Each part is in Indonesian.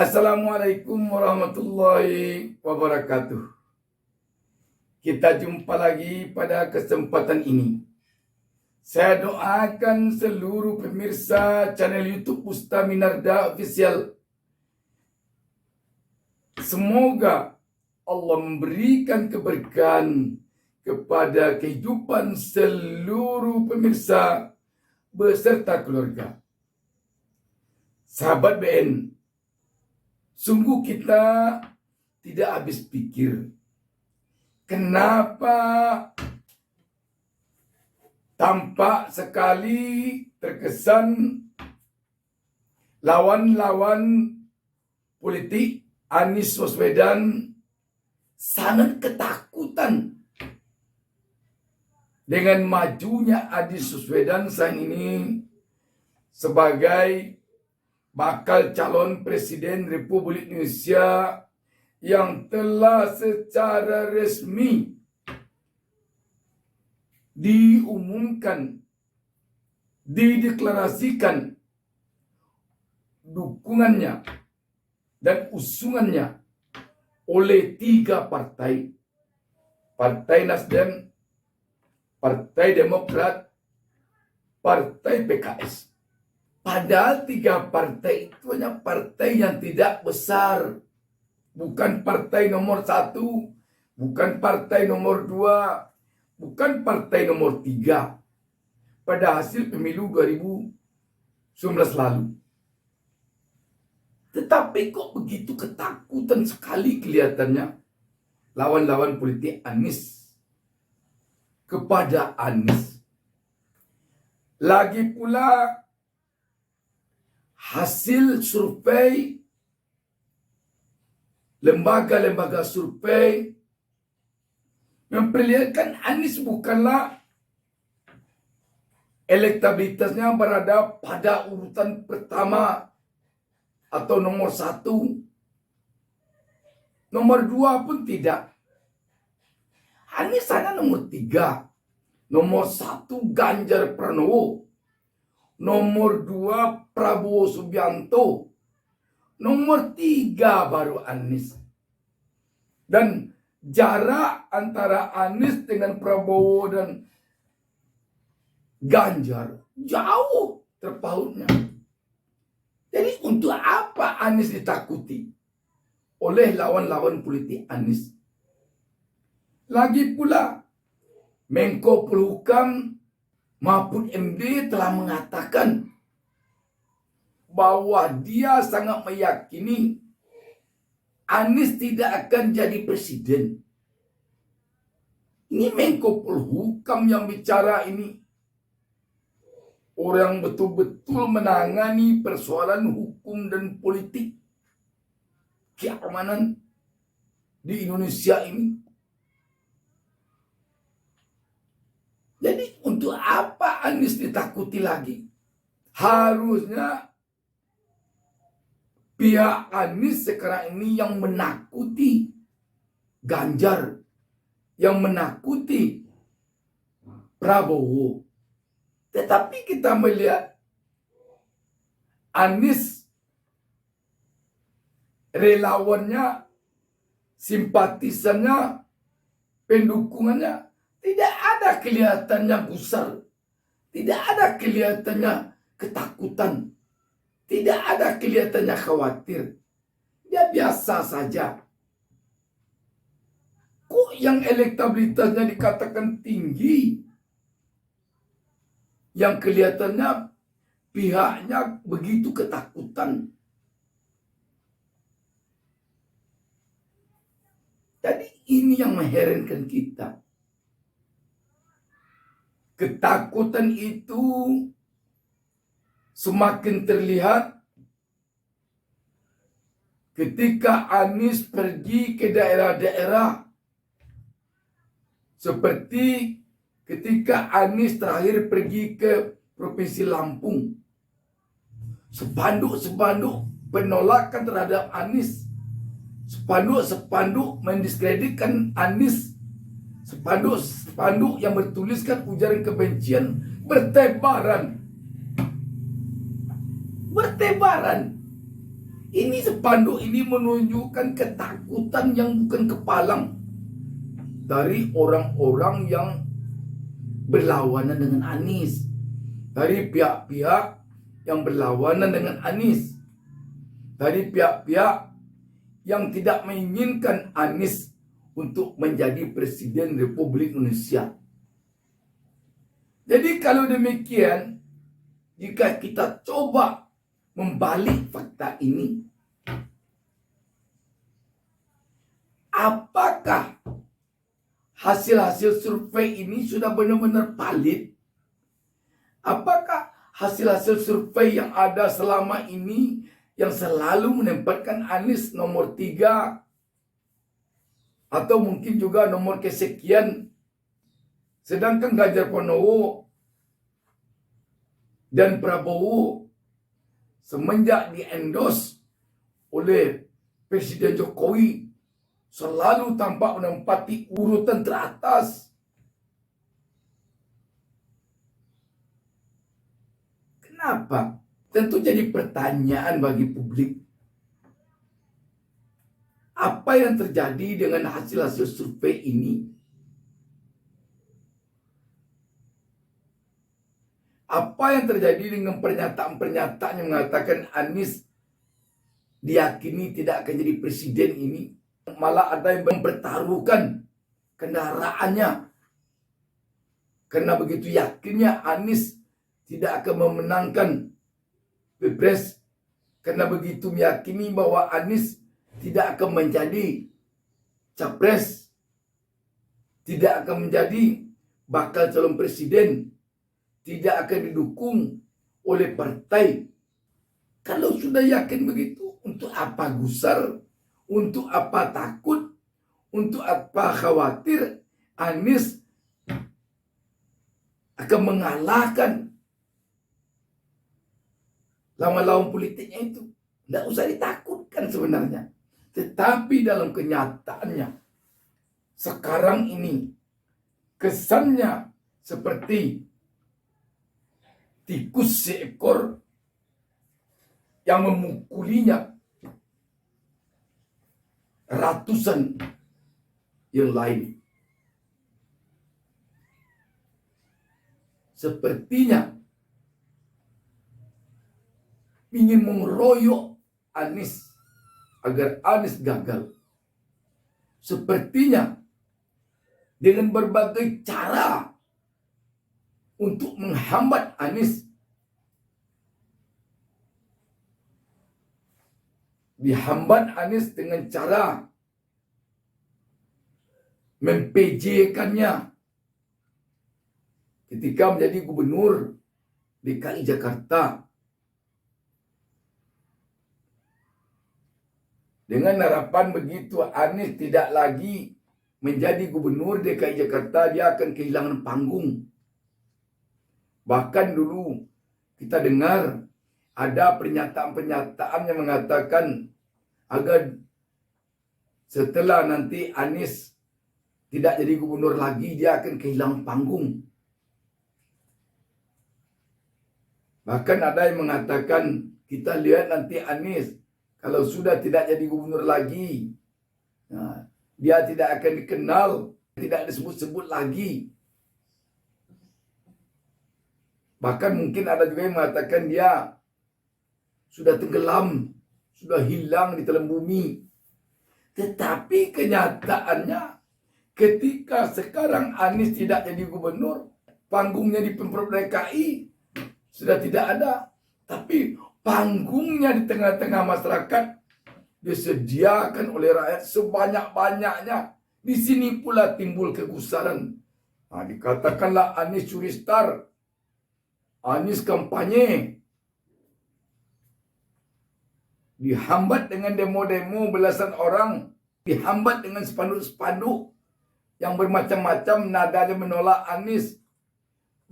Assalamualaikum warahmatullahi wabarakatuh. Kita jumpa lagi pada kesempatan ini. Saya doakan seluruh pemirsa channel YouTube Ustaz Minarda Official. Semoga Allah memberikan keberkahan kepada kehidupan seluruh pemirsa beserta keluarga. Sahabat BN, sungguh kita tidak habis pikir kenapa tampak sekali terkesan lawan-lawan politik Anies Baswedan sangat ketakutan dengan majunya Anies Baswedan saat ini sebagai bakal calon Presiden Republik Indonesia yang telah secara resmi diumumkan, dideklarasikan dukungannya dan usungannya oleh 3 partai. Partai Nasdem, Partai Demokrat, Partai PKS. Padahal 3 partai itu hanya partai yang tidak besar. Bukan partai nomor 1, bukan partai nomor 2, bukan partai nomor 3 pada hasil pemilu 2019 lalu. Tetapi kok begitu ketakutan sekali kelihatannya lawan-lawan politik Anies kepada Anies. Lagi pula hasil survei lembaga-lembaga survei memperlihatkan Anies bukanlah elektabilitasnya berada pada urutan pertama atau nomor 1. Nomor 2 pun tidak. Anies hanya nomor 3. Nomor 1 Ganjar Pranowo. Nomor 2 Prabowo Subianto. Nomor 3 baru Anies. Dan jarak antara Anies dengan Prabowo dan Ganjar jauh terpautnya. Jadi untuk apa Anies ditakuti oleh lawan-lawan politik Anies? Lagi pula Menko Polhukam Mahfud MD telah mengatakan bahwa dia sangat meyakini Anies tidak akan jadi presiden. Ini Menko Polhukam yang bicara ini. Orang betul-betul menangani persoalan hukum dan politik keamanan di Indonesia ini. Jadi untuk apa Anies ditakuti lagi? Harusnya pihak Anies sekarang ini yang menakuti Ganjar, yang menakuti Prabowo. Tetapi kita melihat Anies, relawannya, simpatisannya, pendukungannya tidak ada kelihatannya gusar, tidak ada kelihatannya ketakutan, tidak ada kelihatannya khawatir. Dia biasa saja. Kok yang elektabilitasnya dikatakan tinggi, yang kelihatannya pihaknya begitu ketakutan. Jadi ini yang mengherankan kita. Ketakutan itu semakin terlihat ketika Anies pergi ke daerah-daerah, seperti ketika Anies terakhir pergi ke Provinsi Lampung. Spanduk-spanduk penolakan terhadap Anies, spanduk-spanduk mendiskreditkan Anies, spanduk-spanduk yang bertuliskan ujaran kebencian bertebaran. Ini spanduk ini menunjukkan ketakutan yang bukan kepalang dari orang-orang yang berlawanan dengan Anies, dari pihak-pihak yang berlawanan dengan Anies, dari pihak-pihak yang tidak menginginkan Anies untuk menjadi Presiden Republik Indonesia. Jadi kalau demikian, jika kita coba membalik fakta ini, apakah hasil-hasil survei ini sudah benar-benar valid? Apakah hasil-hasil survei yang ada selama ini yang selalu menempatkan Anies nomor 3 atau mungkin juga nomor kesekian, sedangkan Ganjar Pranowo dan Prabowo semenjak di-endorse oleh Presiden Jokowi selalu tampak menempati urutan teratas? Kenapa? Tentu jadi pertanyaan bagi publik. Apa yang terjadi dengan hasil-hasil survei ini? Apa yang terjadi dengan pernyataan-pernyataan yang mengatakan Anies diyakini tidak akan jadi presiden ini? Malah ada yang mempertaruhkan kendaraannya karena begitu yakinnya Anies tidak akan memenangkan Pilpres, karena begitu meyakini bahwa Anies tidak akan menjadi capres, tidak akan menjadi bakal calon presiden, tidak akan didukung oleh partai. Kalau sudah yakin begitu, untuk apa gusar? Untuk apa takut? Untuk apa khawatir Anies akan mengalahkan lawan-lawan politiknya itu? Tidak usah ditakutkan sebenarnya. Tetapi dalam kenyataannya, sekarang ini kesannya seperti tikus seekor yang memukulinya ratusan yang lain. Sepertinya ingin mengeroyok Anies agar Anies gagal. Sepertinya dengan berbagai cara untuk menghambat Anies. Dihambat Anies dengan cara mem-PJ-kannya ketika menjadi gubernur DKI Jakarta. Dengan harapan begitu Anies tidak lagi menjadi gubernur DKI Jakarta, dia akan kehilangan panggung. Bahkan dulu kita dengar ada pernyataan-pernyataan yang mengatakan agar setelah nanti Anies tidak jadi gubernur lagi, dia akan kehilangan panggung. Bahkan ada yang mengatakan, kita lihat nanti Anies kalau sudah tidak jadi gubernur lagi, dia tidak akan dikenal, tidak disebut-sebut lagi. Bahkan mungkin ada juga yang mengatakan dia sudah tenggelam, sudah hilang di telan bumi. Tetapi kenyataannya, ketika sekarang Anies tidak jadi gubernur, panggungnya di Pemprov DKI sudah tidak ada. Tapi panggungnya di tengah-tengah masyarakat disediakan oleh rakyat sebanyak-banyaknya. Di sini pula timbul kegusaran. Dikatakanlah Anies curi star, Anies kampanye, dihambat dengan demo-demo belasan orang, dihambat dengan spanduk-spanduk yang bermacam-macam nadanya menolak Anies.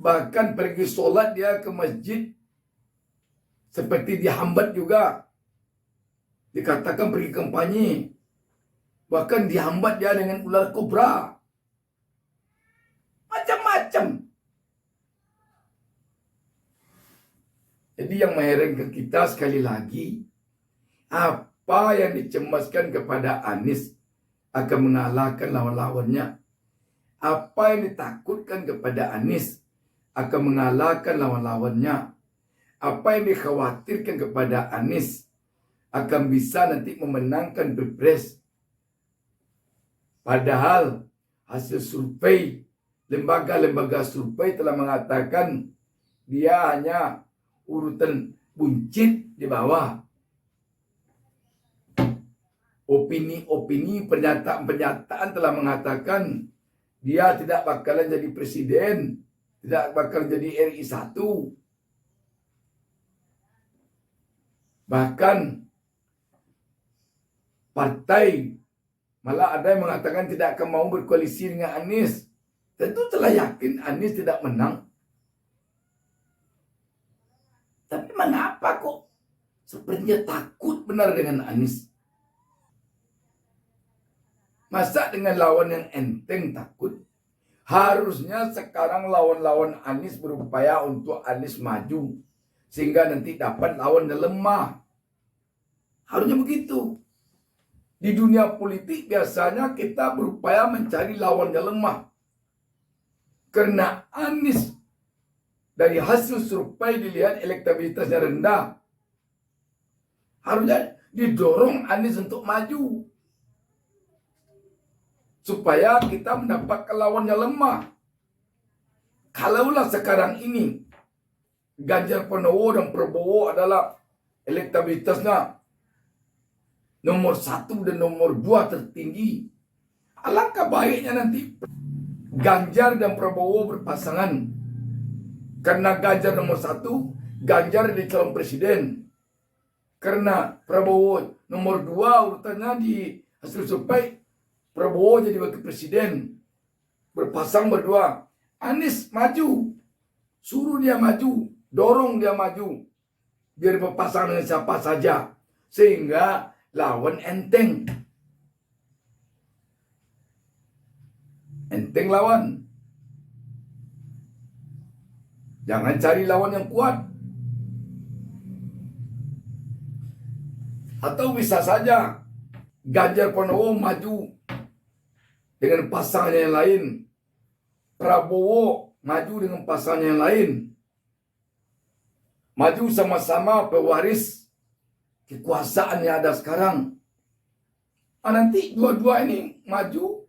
Bahkan pergi sholat dia ke masjid seperti dihambat juga. Dikatakan pergi kampanye. Bahkan dihambat dia dengan ular kobra. Macam-macam. Jadi yang mengherankan kita sekali lagi, Apa yang dicemaskan kepada Anies akan mengalahkan lawan-lawannya. Apa yang ditakutkan kepada Anies akan mengalahkan lawan-lawannya. Apa yang dikhawatirkan kepada Anies akan bisa nanti memenangkan Pilpres. Padahal hasil survei, lembaga-lembaga survei telah mengatakan dia hanya urutan buncit di bawah. Opini-opini, pernyataan-pernyataan telah mengatakan dia tidak bakalan jadi presiden, tidak bakal jadi RI 1. Bahkan partai malah ada yang mengatakan tidak akan mau berkoalisi dengan Anies. Tentu telah yakin Anies tidak menang. Tapi mengapa kok sepertinya takut benar dengan Anies? Masa dengan lawan yang enteng takut? Harusnya sekarang lawan-lawan Anies berupaya untuk Anies maju. Sehingga nanti dapat lawan yang lemah. Harusnya begitu. Di dunia politik biasanya kita berupaya mencari lawan yang lemah. Karena Anies dari hasil survei dilihat elektabilitasnya rendah. Harusnya didorong Anies untuk maju. Supaya kita mendapat lawan yang lemah. Kalaulah sekarang ini Ganjar Pranowo dan Prabowo adalah elektabilitasnya nomor 1 dan nomor 2 tertinggi. Alangkah baiknya nanti Ganjar dan Prabowo berpasangan. Karena Ganjar nomor 1, Ganjar jadi calon presiden. Karena Prabowo nomor 2 urutannya di hasil survei, Prabowo jadi wakil presiden. Berpasang berdua. Anies maju. Suruh dia maju. Dorong dia maju. Biar berpasang dengan siapa saja. Sehingga lawan enteng. Enteng lawan. Jangan cari lawan yang kuat. Atau bisa saja Ganjar Pranowo maju dengan pasangan yang lain. Prabowo maju dengan pasangan yang lain. Maju sama-sama pewaris kekuasaan yang ada sekarang. Nanti dua-dua ini maju.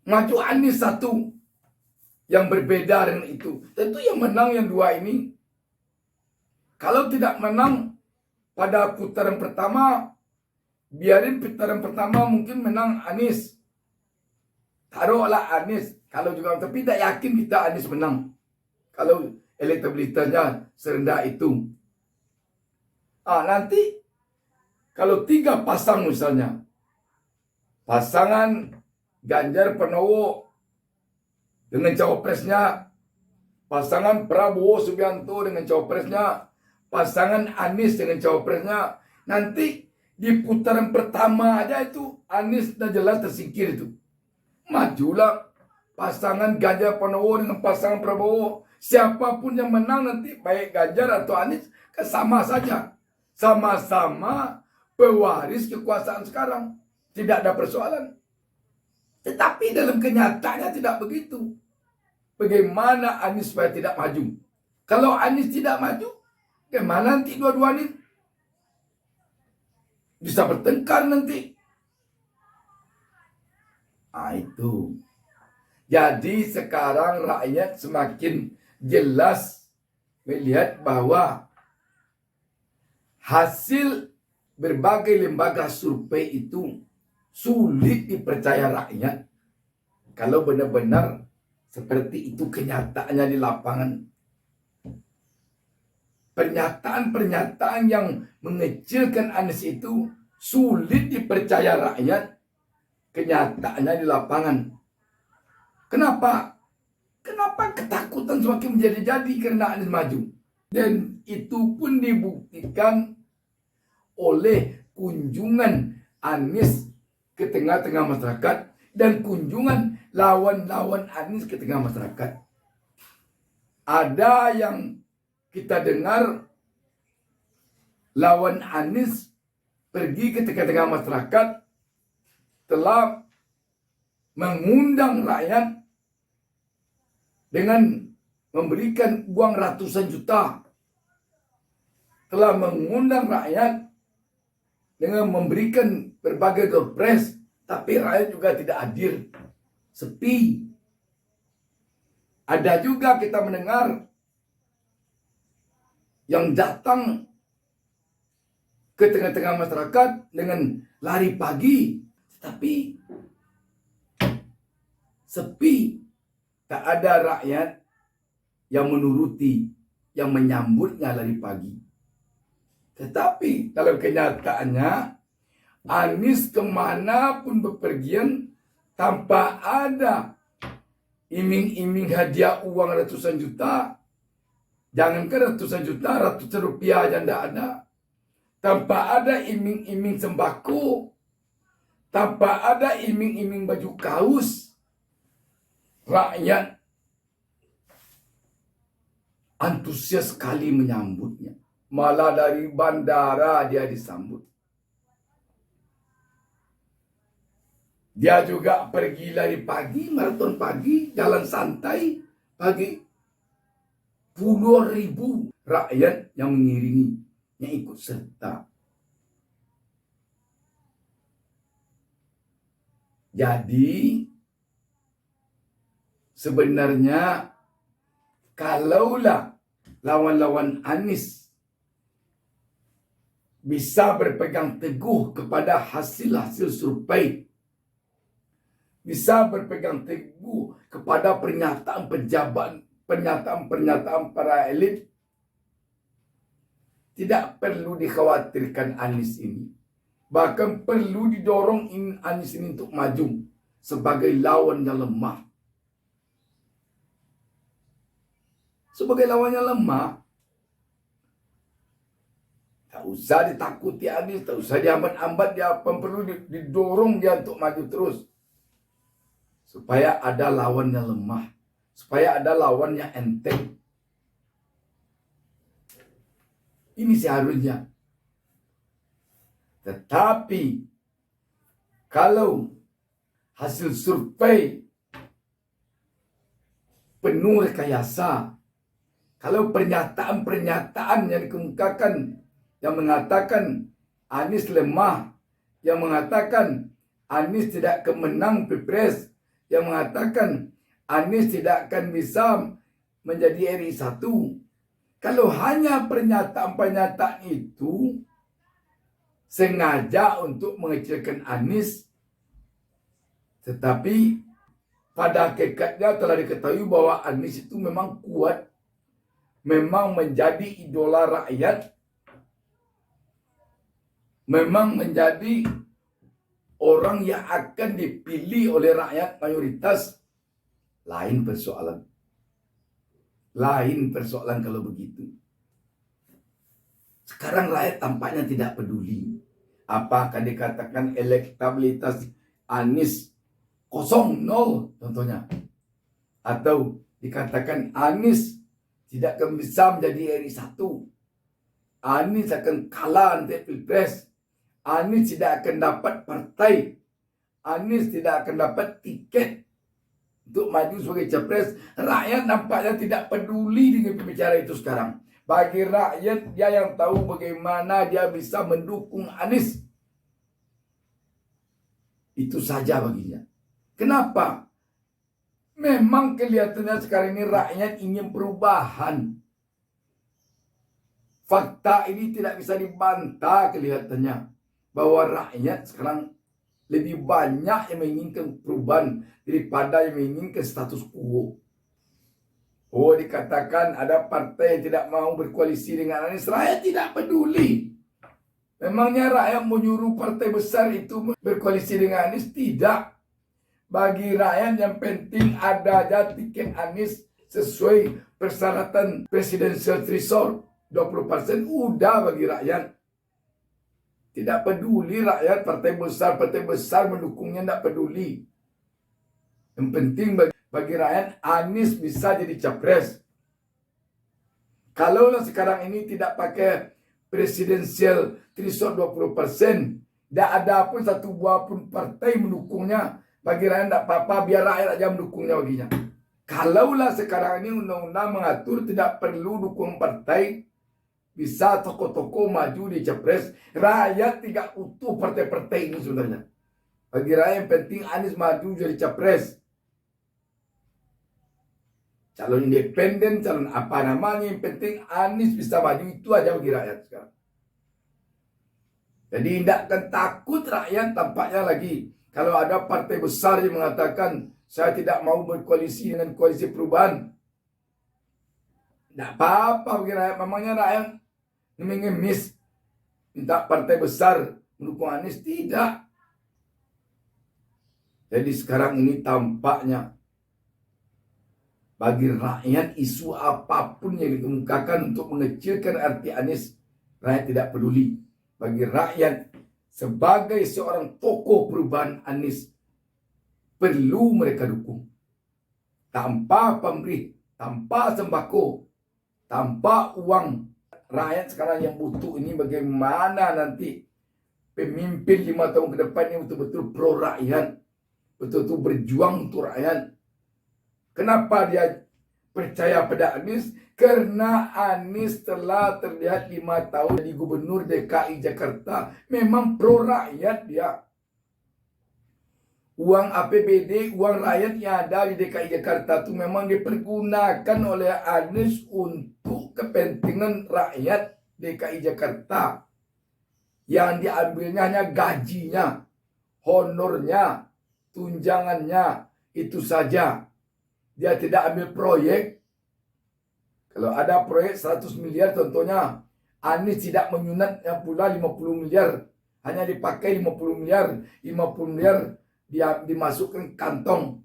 Maju Anies satu. Yang berbeda dengan itu. Tentu yang menang yang dua ini. Kalau tidak menang pada putaran pertama, biarin putaran pertama mungkin menang Anies. Taruhlah Anies. Kalau juga, tapi tidak yakin kita Anies menang. Kalau elektabilitasnya serendah itu. Nanti kalau 3 pasang misalnya. Pasangan Ganjar Pranowo dengan cawapresnya. Pasangan Prabowo Subianto dengan cawapresnya. Pasangan Anies dengan cawapresnya. Nanti di putaran pertama aja itu Anies sudah jelas tersingkir itu. Majulah pasangan Ganjar Pranowo dengan pasangan Prabowo. Siapapun yang menang nanti, baik Ganjar atau Anies, sama saja. Sama-sama pewaris kekuasaan sekarang. Tidak ada persoalan. Tetapi dalam kenyataannya tidak begitu. Bagaimana Anies supaya tidak maju? Kalau Anies tidak maju, bagaimana nanti dua-dua ini bisa bertengkar nanti? Itu. Jadi sekarang rakyat semakin jelas melihat bahwa hasil berbagai lembaga survei itu sulit dipercaya rakyat kalau benar-benar seperti itu kenyataannya di lapangan. Pernyataan-pernyataan yang mengecilkan Anies itu sulit dipercaya rakyat kenyataannya di lapangan. Kenapa? Kenapa ketakutan semakin menjadi-jadi karena Anies maju? Dan itu pun dibuktikan oleh kunjungan Anies ke tengah-tengah masyarakat dan kunjungan lawan-lawan Anies ke tengah masyarakat. Ada yang kita dengar lawan Anies pergi ke tengah-tengah masyarakat, telah mengundang rakyat dengan memberikan uang ratusan juta, telah mengundang rakyat dengan memberikan berbagai door prize, tapi rakyat juga tidak hadir, sepi. Ada juga kita mendengar yang datang ke tengah-tengah masyarakat dengan lari pagi, tapi sepi. Tak ada rakyat yang menuruti, yang menyambutnya lari pagi. Tetapi dalam kenyataannya, Anies kemanapun bepergian tanpa ada iming-iming hadiah uang ratusan juta. Jangankan ratusan juta, ratusan rupiah aja tidak ada. Tanpa ada iming-iming sembako, tanpa ada iming-iming baju kaos, rakyat antusias sekali menyambutnya. Malah dari bandara dia disambut. Dia juga pergi lari pagi, maraton pagi, jalan santai pagi. Puluhan ribu rakyat yang mengiringi, yang ikut serta. Jadi sebenarnya kalaulah lawan-lawan Anies bisa berpegang teguh kepada hasil-hasil survei, bisa berpegang teguh kepada pernyataan pejabat, pernyataan para elit, tidak perlu dikhawatirkan Anies ini. Bahkan perlu didorong Anies ini untuk maju sebagai lawan yang lemah. Sebagai lawan yang lemah, tak usah ditakuti Anies, tak usah dihambat-hambat dia, perlu didorong dia untuk maju terus. Supaya ada lawan yang lemah, supaya ada lawan yang enteng. Ini seharusnya. Tetapi kalau hasil survei penuh rekayasa, kalau pernyataan-pernyataan yang dikemukakan yang mengatakan Anies lemah, yang mengatakan Anies tidak akan menang Pilpres, yang mengatakan Anies tidak akan bisa menjadi RI 1. Kalau hanya pernyataan-pernyataan itu sengaja untuk mengecilkan Anies, tetapi pada hakikatnya telah diketahui bahwa Anies itu memang kuat, memang menjadi idola rakyat, memang menjadi orang yang akan dipilih oleh rakyat mayoritas. Lain persoalan. Lain persoalan kalau begitu. Sekarang rakyat tampaknya tidak peduli. Apakah dikatakan elektabilitas Anies kosong, nol contohnya. Atau dikatakan Anies tidak akan bisa menjadi RI 1. Anies akan kalah nanti Pilpres. Anies tidak akan dapat partai. Anies tidak akan dapat tiket untuk maju sebagai capres. Rakyat nampaknya tidak peduli dengan pembicara itu sekarang. Bagi rakyat, dia yang tahu bagaimana dia bisa mendukung Anies. Itu saja baginya. Kenapa? Memang kelihatannya sekarang ini rakyat ingin perubahan. Fakta ini tidak bisa dibantah kelihatannya. Bahwa rakyat sekarang lebih banyak yang menginginkan perubahan daripada yang menginginkan status quo. Oh, dikatakan ada partai yang tidak mau berkoalisi dengan Anies. Rakyat tidak peduli. Memangnya rakyat menyuruh partai besar itu berkoalisi dengan Anies? Tidak. Bagi rakyat yang penting ada aja tiket Anies sesuai persyaratan presidential threshold 20%, udah bagi rakyat. Tidak peduli rakyat, partai besar mendukungnya, tidak peduli. Yang penting bagi rakyat Anies bisa jadi capres. Kalau sekarang ini tidak pakai presidensial threshold 20%. Tidak ada pun satu buah pun partai mendukungnya. Bagi rakyat tidak apa-apa, biar rakyat aja mendukungnya baginya. Kalaulah sekarang ini undang-undang mengatur tidak perlu dukung partai, bisa tokoh-tokoh maju di capres, rakyat tidak utuh partai-partai ini sebenarnya. Bagi rakyat yang penting Anies maju jadi capres. Calon independen, calon apa namanya, yang penting Anies bisa maju, itu aja bagi rakyat sekarang. Jadi tidak akan takut rakyat tampaknya lagi. Kalau ada partai besar yang mengatakan saya tidak mau berkoalisi dengan koalisi perubahan, tidak apa-apa bagi rakyat. Memangnya rakyat mengemis minta partai besar mendukung Anies? Tidak. Jadi sekarang ini tampaknya bagi rakyat isu apapun yang dikemukakan untuk mengecilkan arti Anies, rakyat tidak peduli. Bagi rakyat sebagai seorang tokoh perubahan, Anies perlu mereka dukung. Tanpa pamrih, tanpa sembako, tanpa uang. Rakyat sekarang yang butuh ini bagaimana nanti pemimpin 5 tahun ke depan ini betul-betul pro rakyat, betul-betul berjuang untuk rakyat. Kenapa dia percaya pada Anies? Karena Anies telah terlihat 5 tahun jadi gubernur DKI Jakarta. Memang pro rakyat dia. Uang APBD, uang rakyat yang ada di DKI Jakarta itu memang dipergunakan oleh Anies untuk kepentingan rakyat DKI Jakarta. Yang diambilnya hanya gajinya, honornya, tunjangannya, itu saja. Dia tidak ambil proyek. Kalau ada proyek 100 miliar contohnya, Anies tidak menyunat yang pula 50 miliar. Hanya dipakai 50 miliar. 50 miliar dia dimasukkan kantong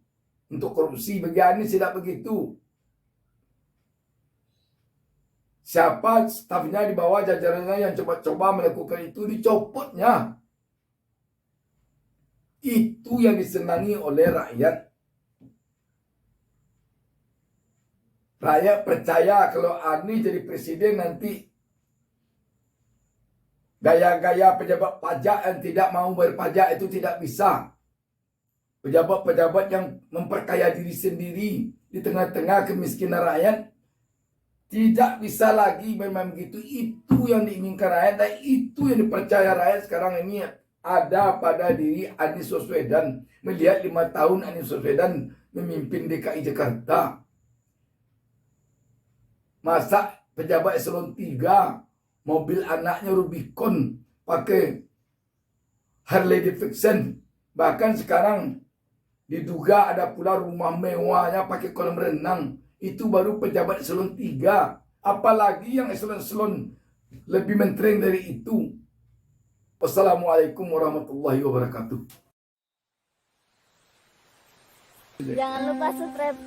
untuk korupsi. Bagi Anies tidak begitu. Siapa stafnya di bawah jajarannya yang coba-coba melakukan itu, dicopotnya. Itu yang disenangi oleh rakyat. Rakyat percaya kalau Anies jadi presiden nanti gaya-gaya pejabat pajak yang tidak mau berpajak itu tidak bisa. Pejabat-pejabat yang memperkaya diri sendiri di tengah-tengah kemiskinan rakyat tidak bisa lagi memang begitu. Itu yang diinginkan rakyat dan itu yang dipercaya rakyat sekarang ini ada pada diri Anies Baswedan. Melihat 5 tahun Anies Baswedan memimpin DKI Jakarta. Masa pejabat eselon 3 mobil anaknya Rubicon pakai Harley Davidson. Bahkan sekarang diduga ada pula rumah mewahnya pakai kolam renang. Itu baru pejabat eselon 3. Apalagi yang eselon-eselon lebih mentereng dari itu. Wassalamualaikum warahmatullahi wabarakatuh. Jangan lupa subscribe.